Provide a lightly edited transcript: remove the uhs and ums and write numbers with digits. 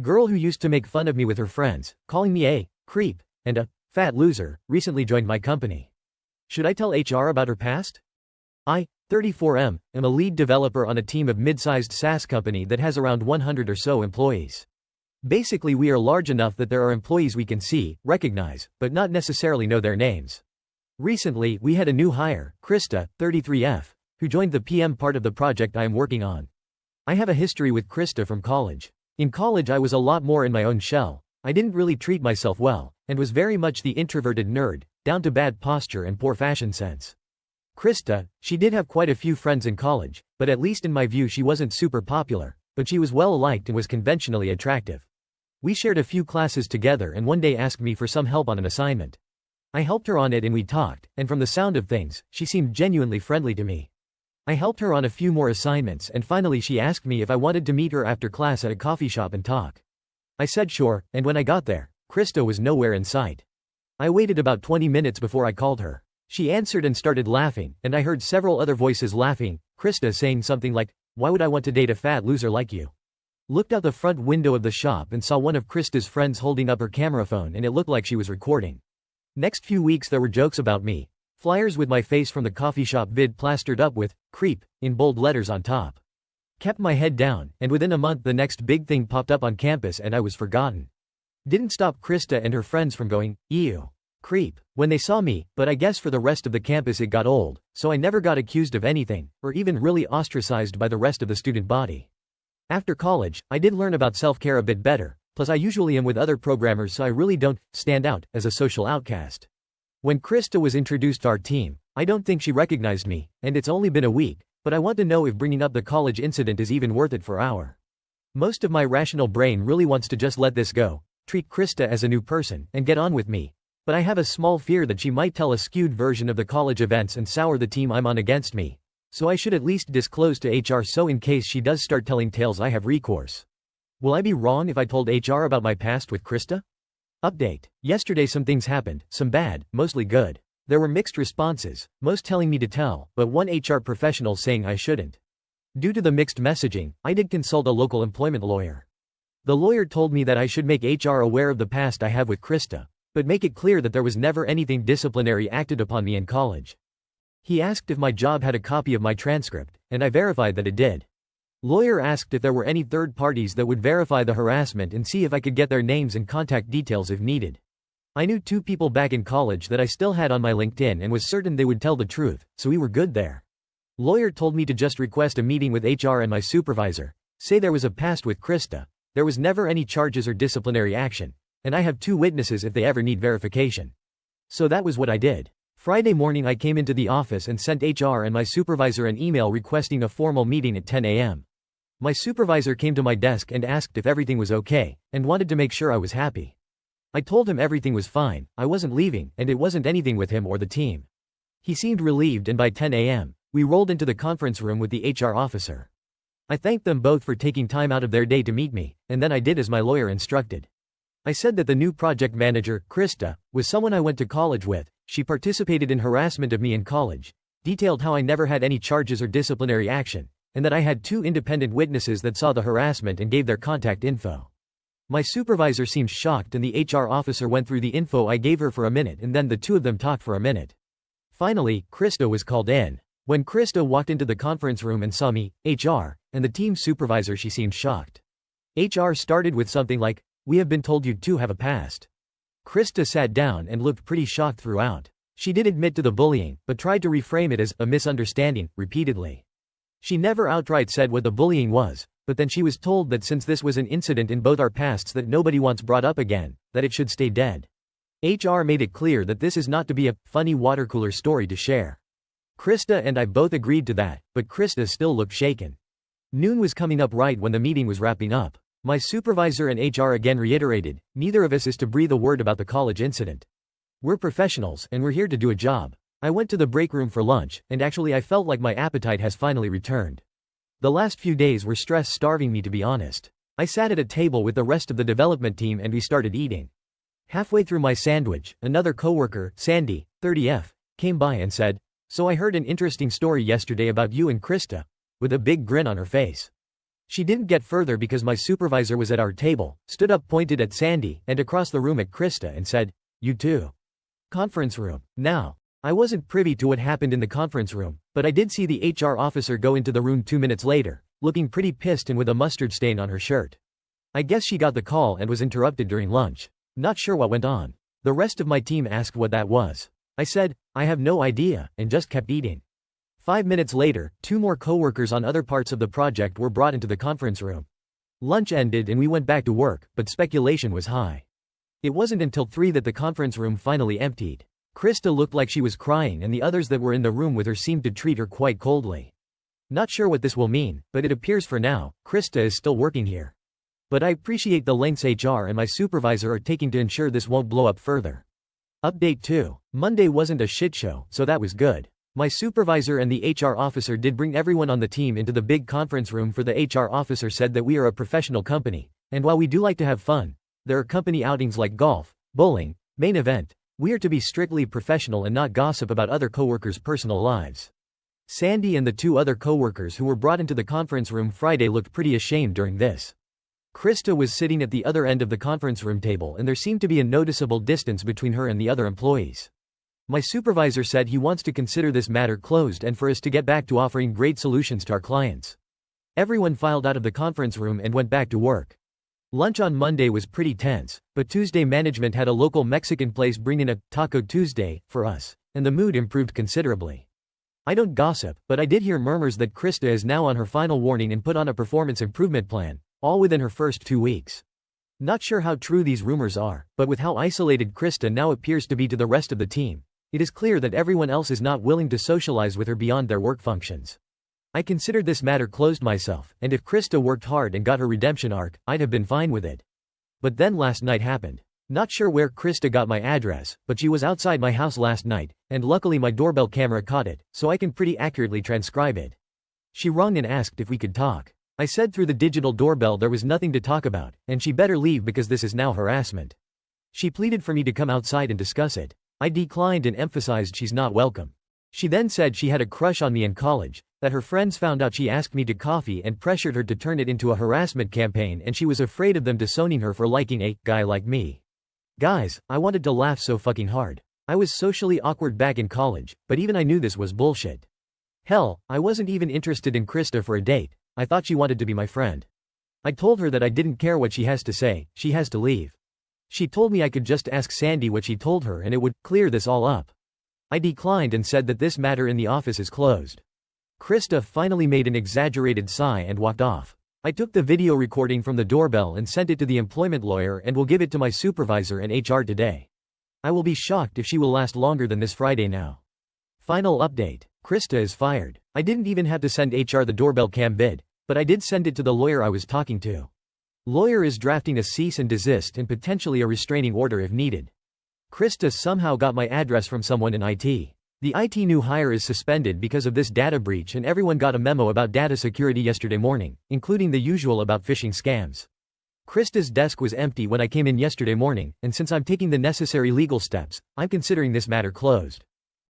Girl who used to make fun of me with her friends, calling me a creep and a fat loser, recently joined my company. Should I tell HR about her past? I, 34M, am a lead developer on a team of mid-sized SaaS company that has around 100 or so employees. Basically, we are large enough that there are employees we can see, recognize, but not necessarily know their names. Recently, we had a new hire, Krista, 33F, who joined the PM part of the project I am working on. I have a history with Krista from college. In college I was a lot more in my own shell. I didn't really treat myself well, and was very much the introverted nerd, down to bad posture and poor fashion sense. Krista, she did have quite a few friends in college, but at least in my view she wasn't super popular, but she was well liked and was conventionally attractive. We shared a few classes together and one day asked me for some help on an assignment. I helped her on it and we talked, and from the sound of things, she seemed genuinely friendly to me. I helped her on a few more assignments and finally she asked me if I wanted to meet her after class at a coffee shop and talk. I said sure, and when I got there, Krista was nowhere in sight. I waited about 20 minutes before I called her. She answered and started laughing, and I heard several other voices laughing, Krista saying something like, "Why would I want to date a fat loser like you?" Looked out the front window of the shop and saw one of Krista's friends holding up her camera phone and it looked like she was recording. Next few weeks there were jokes about me. Flyers with my face from the coffee shop vid plastered up with, "Creep," in bold letters on top. Kept my head down, and within a month the next big thing popped up on campus and I was forgotten. Didn't stop Krista and her friends from going, "Ew. Creep," when they saw me, but I guess for the rest of the campus it got old, so I never got accused of anything, or even really ostracized by the rest of the student body. After college, I did learn about self-care a bit better, plus I usually am with other programmers so I really don't stand out as a social outcast. When Krista was introduced to our team, I don't think she recognized me, and it's only been a week, but I want to know if bringing up the college incident is even worth it for our. Most of my rational brain really wants to just let this go, treat Krista as a new person, and get on with me. But I have a small fear that she might tell a skewed version of the college events and sour the team I'm on against me. So I should at least disclose to HR so in case she does start telling tales I have recourse. Will I be wrong if I told HR about my past with Krista? Update. Yesterday some things happened, some bad, mostly good. There were mixed responses, most telling me to tell, but one HR professional saying I shouldn't. Due to the mixed messaging, I did consult a local employment lawyer. The lawyer told me that I should make HR aware of the past I have with Krista, but make it clear that there was never anything disciplinary acted upon me in college. He asked if my job had a copy of my transcript, and I verified that it did. Lawyer asked if there were any third parties that would verify the harassment and see if I could get their names and contact details if needed. I knew 2 people back in college that I still had on my LinkedIn and was certain they would tell the truth, so we were good there. Lawyer told me to just request a meeting with HR and my supervisor, say there was a past with Krista, there was never any charges or disciplinary action, and I have 2 witnesses if they ever need verification. So that was what I did. Friday morning I came into the office and sent HR and my supervisor an email requesting a formal meeting at 10 a.m. My supervisor came to my desk and asked if everything was okay, and wanted to make sure I was happy. I told him everything was fine, I wasn't leaving, and it wasn't anything with him or the team. He seemed relieved and by 10 a.m., we rolled into the conference room with the HR officer. I thanked them both for taking time out of their day to meet me, and then I did as my lawyer instructed. I said that the new project manager, Krista, was someone I went to college with, she participated in harassment of me in college, detailed how I never had any charges or disciplinary action, and that I had 2 independent witnesses that saw the harassment and gave their contact info. My supervisor seemed shocked and the HR officer went through the info I gave her for a minute and then the 2 of them talked for a minute. Finally, Krista was called in. When Krista walked into the conference room and saw me, HR, and the team supervisor, she seemed shocked. HR started with something like, "We have been told you 2 have a past." Krista sat down and looked pretty shocked throughout. She did admit to the bullying, but tried to reframe it as a misunderstanding, repeatedly. She never outright said what the bullying was, but then she was told that since this was an incident in both our pasts that nobody wants brought up again, that it should stay dead. HR made it clear that this is not to be a funny watercooler story to share. Krista and I both agreed to that, but Krista still looked shaken. Noon was coming up right when the meeting was wrapping up. My supervisor and HR again reiterated, neither of us is to breathe a word about the college incident. We're professionals, and we're here to do a job. I went to the break room for lunch, and actually I felt like my appetite has finally returned. The last few days were stress-starving me, to be honest. I sat at a table with the rest of the development team and we started eating. Halfway through my sandwich, another coworker, Sandy, 30F, came by and said, "So I heard an interesting story yesterday about you and Krista," with a big grin on her face. She didn't get further because my supervisor was at our table, stood up, pointed at Sandy, and across the room at Krista and said, "You too." Conference room. Now, I wasn't privy to what happened in the conference room, but I did see the HR officer go into the room 2 minutes later, looking pretty pissed and with a mustard stain on her shirt. I guess she got the call and was interrupted during lunch. Not sure what went on. The rest of my team asked what that was. I said, "I have no idea," and just kept eating. 5 minutes later, 2 more coworkers on other parts of the project were brought into the conference room. Lunch ended and we went back to work, but speculation was high. It wasn't until 3 that the conference room finally emptied. Krista looked like she was crying and the others that were in the room with her seemed to treat her quite coldly. Not sure what this will mean, but it appears for now, Krista is still working here. But I appreciate the lengths HR and my supervisor are taking to ensure this won't blow up further. Update 2. Monday wasn't a shit show, so that was good. My supervisor and the HR officer did bring everyone on the team into the big conference room, for the HR officer said that we are a professional company, and while we do like to have fun, there are company outings like golf, bowling, main event. We are to be strictly professional and not gossip about other coworkers' personal lives. Sandy and the 2 other coworkers who were brought into the conference room Friday looked pretty ashamed during this. Krista was sitting at the other end of the conference room table and there seemed to be a noticeable distance between her and the other employees. My supervisor said he wants to consider this matter closed and for us to get back to offering great solutions to our clients. Everyone filed out of the conference room and went back to work. Lunch on Monday was pretty tense, but Tuesday management had a local Mexican place bring in a Taco Tuesday for us, and the mood improved considerably. I don't gossip, but I did hear murmurs that Krista is now on her final warning and put on a performance improvement plan, all within her first 2 weeks. Not sure how true these rumors are, but with how isolated Krista now appears to be to the rest of the team, it is clear that everyone else is not willing to socialize with her beyond their work functions. I considered this matter closed myself, and if Krista worked hard and got her redemption arc, I'd have been fine with it. But then last night happened. Not sure where Krista got my address, but she was outside my house last night, and luckily my doorbell camera caught it, so I can pretty accurately transcribe it. She rang and asked if we could talk. I said through the digital doorbell there was nothing to talk about, and she better leave because this is now harassment. She pleaded for me to come outside and discuss it. I declined and emphasized she's not welcome. She then said she had a crush on me in college, that her friends found out she asked me to coffee and pressured her to turn it into a harassment campaign, and she was afraid of them disowning her for liking a guy like me. Guys, I wanted to laugh so fucking hard. I was socially awkward back in college, but even I knew this was bullshit. Hell, I wasn't even interested in Krista for a date. I thought she wanted to be my friend. I told her that I didn't care what she has to say, she has to leave. She told me I could just ask Sandy what she told her and it would clear this all up. I declined and said that this matter in the office is closed. Krista finally made an exaggerated sigh and walked off. I took the video recording from the doorbell and sent it to the employment lawyer and will give it to my supervisor and HR today. I will be shocked if she will last longer than this Friday now. Final update. Krista is fired. I didn't even have to send HR the doorbell cam vid, but I did send it to the lawyer I was talking to. Lawyer is drafting a cease and desist and potentially a restraining order if needed. Krista somehow got my address from someone in IT. The IT new hire is suspended because of this data breach and everyone got a memo about data security yesterday morning, including the usual about phishing scams. Krista's desk was empty when I came in yesterday morning, and since I'm taking the necessary legal steps, I'm considering this matter closed.